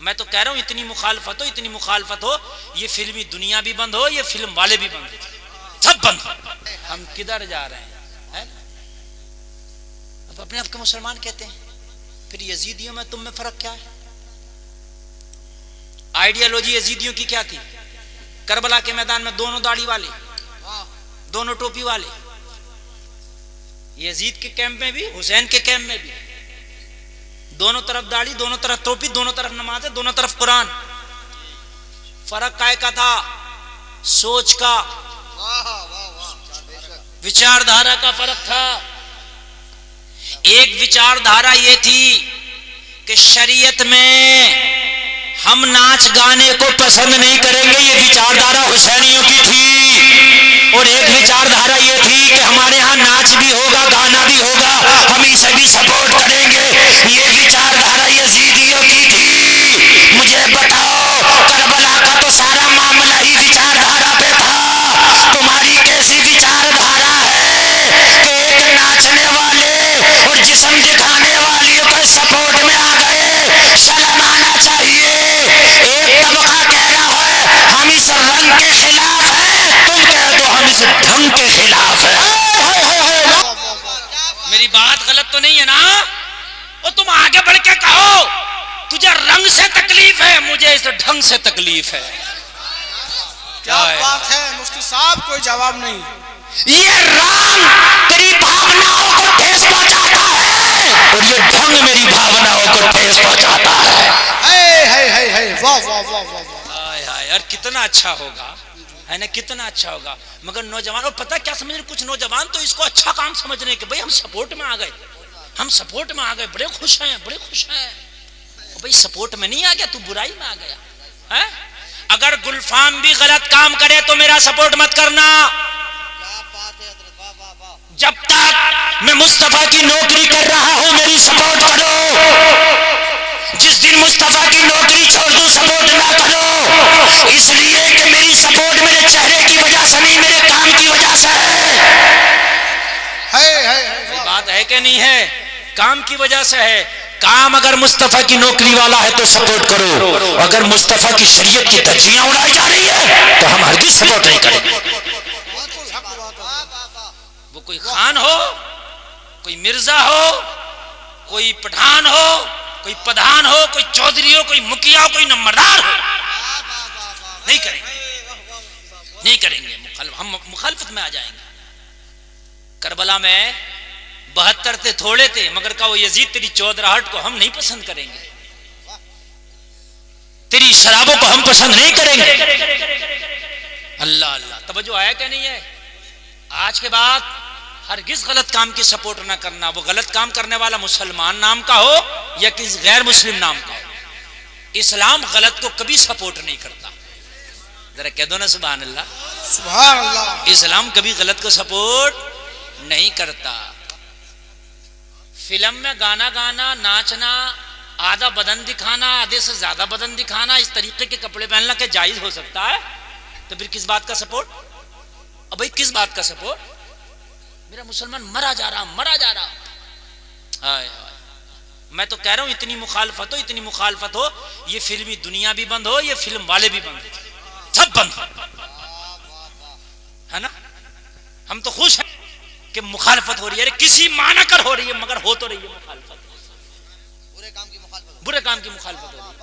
मैं तो कह रहा हूं इतनी मुखालफत हो, ये फिल्मी दुनिया भी बंद हो, ये फिल्म वाले भी बंद हो, सब बंद हो। हम किधर जा रहे हैं, है? अब अपने आप के मुसलमान कहते हैं, फिर यजीदियों में तुम में फर्क क्या है? आइडियोलॉजी यजीदियों की क्या थी? करबला के मैदान में दोनों दाढ़ी वाले, दोनों टोपी वाले, यजीद के कैंप में भी, हुसैन के कैंप में भी, दोनों तरफ दाढ़ी, दोनों तरफ टोपी, दोनों तरफ नमाज है, दोनों तरफ कुरान। फर्क काय का था? सोच का, विचारधारा का फर्क था। एक विचारधारा ये थी कि शरीयत में हम नाच गाने को पसंद नहीं करेंगे, ये विचारधारा हुसैनियों की थी। और एक विचारधारा ये थी कि हमारे यहाँ नाच भी होगा, गाना भी होगा, हम इसे भी सपोर्ट करेंगे, ये विचारधारा यजीदियों की थी। मुझे बताओ, करबला का तो सारा मामला ही विचारधारा पे था। तुम्हारी कैसी विचारधारा है कि एक नाचने वाले और जिस्म दिखाने वालियों के सपोर्ट में आ गए? शर्म आना चाहिए। एक तबका कह रहा है हम इस रंग के खिलाफ हैं, तुम कह दो हम इस ढंग के खिलाफ हैं। मेरी बात गलत तो नहीं है ना? और तुम आगे बढ़ के कहो तुझे रंग से तकलीफ है, मुझे इस ढंग से तकलीफ है। क्या बात है मुफ्ती साहब, कोई जवाब नहीं। ये रंग तेरी भावनाओं को ठेस पहुंचाता है और ये ढंग मेरी भावनाओं को ठेस पहुंचाता है। वाह वाह वाह वाह, यार कितना अच्छा होगा, है ना, कितना अच्छा होगा। मगर नौजवान, और पता क्या समझ रहे, कुछ नौजवान तो इसको अच्छा काम समझ रहे हैं कि भाई हम सपोर्ट में आ गए, हम सपोर्ट में आ गए, बड़े खुश हैं, बड़े खुश हैं। भाई सपोर्ट में नहीं आ गया, तू बुराई में आ गया है? अगर गुलफाम भी गलत काम करे तो मेरा सपोर्ट मत करना। जब तक मैं मुस्तफा की नौकरी कर रहा हूं मेरी सपोर्ट करो। जिस दिन मुस्तफा की नौकरी छोड़ दूं सपोर्ट ना करो, इसलिए कि मेरी सपोर्ट मेरे चेहरे की वजह से नहीं, मेरे काम की वजह से है। बात है कि नहीं है? काम की वजह से है। काम अगर मुस्तफा की नौकरी वाला है तो सपोर्ट करो, अगर मुस्तफा की शरीयत की धज्जियां उड़ाई जा रही है तो हम हरगिज सपोर्ट नहीं करेंगे। वो कोई खान हो, कोई मिर्जा हो, कोई पठान हो, कोई प्रधान हो, कोई चौधरी हो, कोई मुखिया हो, कोई नंबरदार हो, नहीं करेंगे, नहीं करेंगे। हम मुखालफत में आ जाएंगे। करबला में 72 थे, थोड़े थे, मगर का वो यजीद तेरी चौधराहट को हम नहीं पसंद करेंगे, तेरी शराबों को हम पसंद नहीं करेंगे। अल्लाह अल्लाह, तवज्जो आया क्या नहीं है? आज के बाद हरगिज गलत काम की सपोर्ट ना करना। वो गलत काम करने वाला मुसलमान नाम का हो या किसी गैर मुस्लिम नाम का हो, इस्लाम गलत को कभी सपोर्ट नहीं करता। जरा कह दो ना सुभान अल्लाह, सुभान अल्लाह। इस्लाम कभी गलत को सपोर्ट नहीं करता। फिल्म में गाना गाना, नाचना, आधा बदन दिखाना, आधे से ज्यादा बदन दिखाना, इस तरीके के कपड़े पहनना क्या जायज हो सकता है? तो फिर किस बात का सपोर्ट? अब भाई किस बात का सपोर्ट? मेरा मुसलमान मरा जा रहा, मरा जा रहा। हाय हाय, मैं तो कह रहा हूं इतनी मुखालफत हो, ये फिल्मी दुनिया भी बंद हो, ये फिल्म वाले भी बंद हो, सब बंद हो, है ना? हम तो खुश हैं कि मुखालफत हो रही है, किसी माना कर हो रही है, मगर हो तो रही है मुखालफत, बुरे काम की मुखालफत हो रही है।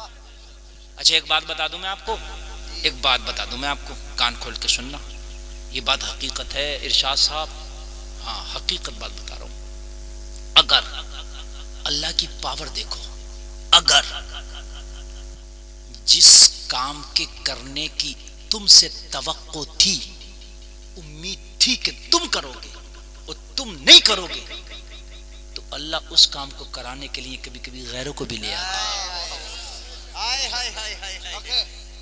अच्छा एक बात बता दूं मैं आपको, एक बात बता दूं मैं आपको, कान खोल के सुनना, ये बात हकीकत है इरशाद साहब, हाँ हकीकत बात बता रहा हूं। अगर अल्लाह की पावर देखो, अगर जिस काम के करने की तुमसे तवक्को थी, उम्मीद थी कि तुम करोगे और तुम नहीं करोगे, तो अल्लाह उस काम को कराने के लिए कभी कभी गैरों को भी ले आता है।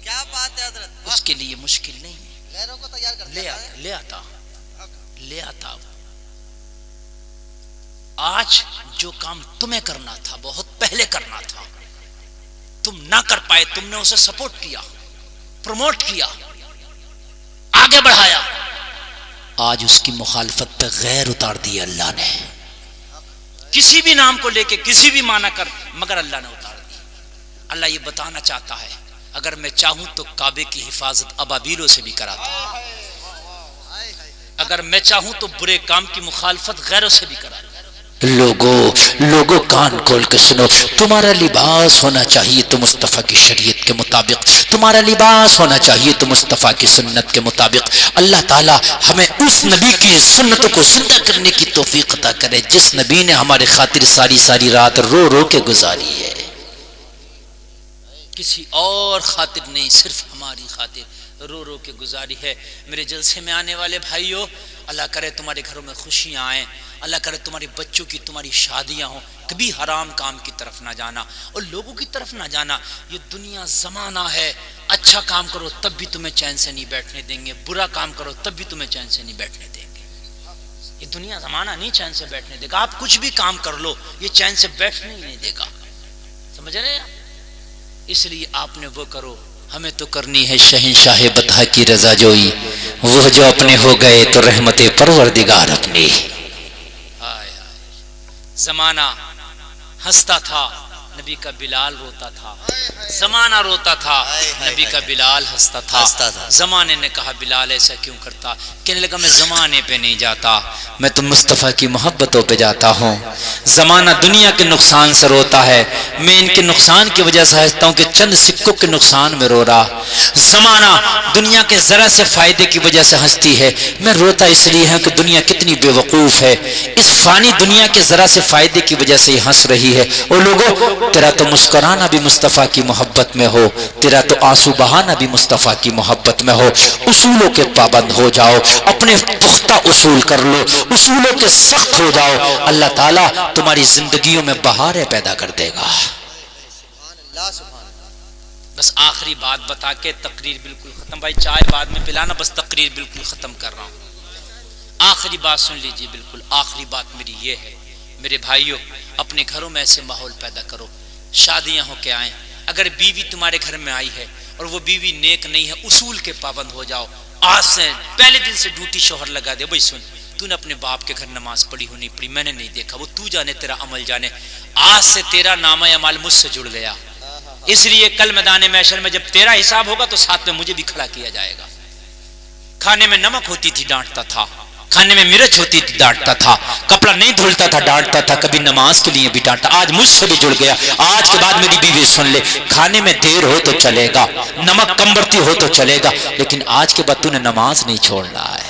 क्या बात है हज़रत, उसके लिए मुश्किल नहीं है, गैरों को तैयार कर ले आता। आज जो काम तुम्हें करना था, बहुत पहले करना था, तुम ना कर पाए, तुमने उसे सपोर्ट किया, प्रमोट किया, आगे बढ़ाया, आज उसकी मुखालफत पे गैर उतार दी अल्लाह ने, किसी भी नाम को लेके, किसी भी माना कर, मगर अल्लाह ने उतार दी। अल्लाह ये बताना चाहता है अगर मैं चाहूं तो काबे की हिफाजत अबाबीलों से भी कराता हूं, अगर मैं चाहूं तो बुरे काम की मुखालफत गैरों से भी कराता हूं। लोगों कान खोल के सुनो, तुम्हारा लिबास होना चाहिए तो मुस्तफ़ा की शरीयत के मुताबिक, तुम्हारा लिबास होना चाहिए तो मुस्तफ़ा की सुन्नत के मुताबिक। अल्लाह ताला हमें उस नबी की सुन्नत को जिंदा करने की तौफीक अता करे जिस नबी ने हमारे खातिर सारी सारी रात रो रो के गुजारी है, किसी और खातिर नहीं, सिर्फ हमारी खातिर रो रो के गुजारी है। मेरे जलसे में आने वाले भाइयों, अल्लाह करे तुम्हारे घरों में खुशियां आए, अल्लाह करे तुम्हारे बच्चों की तुम्हारी शादियां हो, कभी हराम काम की तरफ ना जाना और लोगों की तरफ ना जाना। ये दुनिया जमाना है, अच्छा काम करो तब भी तुम्हें चैन से नहीं बैठने देंगे, बुरा काम करो तब भी तुम्हें चैन से नहीं बैठने देंगे। ये दुनिया जमाना नहीं चैन से बैठने देगा। आप कुछ भी काम कर लो, ये चैन से बैठने ही नहीं देगा। समझ रहे हैं? इसलिए आपने वो करो, हमें तो करनी है शहंशाह बता की रजा जोई, वो जो अपने हो गए तो रहमते परवरदिगार अपनी। जमाना हंसता था, नबी का बिलाल रोता था, जमाना रोता था, नबी का बिलाल हंसता था। जमाने ने कहा बिलाल ऐसा क्यों करता? कहने लगा मैं जमाने पे नहीं जाता, मैं तो मुस्तफ़ा की मोहब्बतों पे जाता हूँ। जमाना दुनिया के नुकसान से रोता है, मैं इनके नुकसान की वजह से हंसता हूँ कि चंद सिक्कों के नुकसान में रो रहा। जमाना दुनिया के जरा से फायदे की वजह से हंसती है, मैं रोता इसलिए है कि दुनिया कितनी बेवकूफ है, इस फानी दुनिया के जरा से फायदे की वजह से हंस रही है। और लोगों, तेरा तो मुस्कुराना भी मुस्तफ़ा की मोहब्बत में हो, तेरा तो आंसू बहाना भी मुस्तफ़ा की मोहब्बत में हो। उसूलों के पाबंद हो जाओ, अपने पुख्ता उसूल कर लो, उसूलों के सख्त हो जाओ, अल्लाह ताला तुम्हारी जिंदगियों में बहारें पैदा कर देगा। बस आखिरी बात बता के तकरीर बिल्कुल खत्म। भाई चाय बाद में पिलाना, बस तकरीर बिल्कुल खत्म कर रहा हूं। आखिरी बात सुन लीजिए, बिल्कुल आखिरी बात मेरी ये है, मेरे भाइयों अपने घरों में ऐसे माहौल पैदा करो, शादियां हो के आए। अगर बीवी तुम्हारे घर में आई है और वो बीवी नेक नहीं है, उसूल के पाबंद हो जाओ। आज से पहले दिन से ड्यूटी शोहर लगा दे, भाई सुन तूने अपने बाप के घर नमाज पढ़ी हो नहीं पढ़ी मैंने नहीं देखा, वो तू जाने, तेरा अमल जाने। आज से तेरा नामा अमाल मुझसे जुड़ गया, इसलिए कल मैदान महशर में जब तेरा हिसाब होगा तो साथ में मुझे भी खड़ा किया जाएगा। खाने में नमक होती थी डांटता था, खाने में मिर्च होती थी डांटता था, कपड़ा नहीं धुलता था डांटता था, कभी नमाज के लिए भी डांटा। आज मुझसे भी जुड़ गया। आज के बाद मेरी बीवी सुन ले, खाने में देर हो तो चलेगा, नमक कम बढ़ती हो तो चलेगा, लेकिन आज के बाद तूने नमाज नहीं छोड़ना है।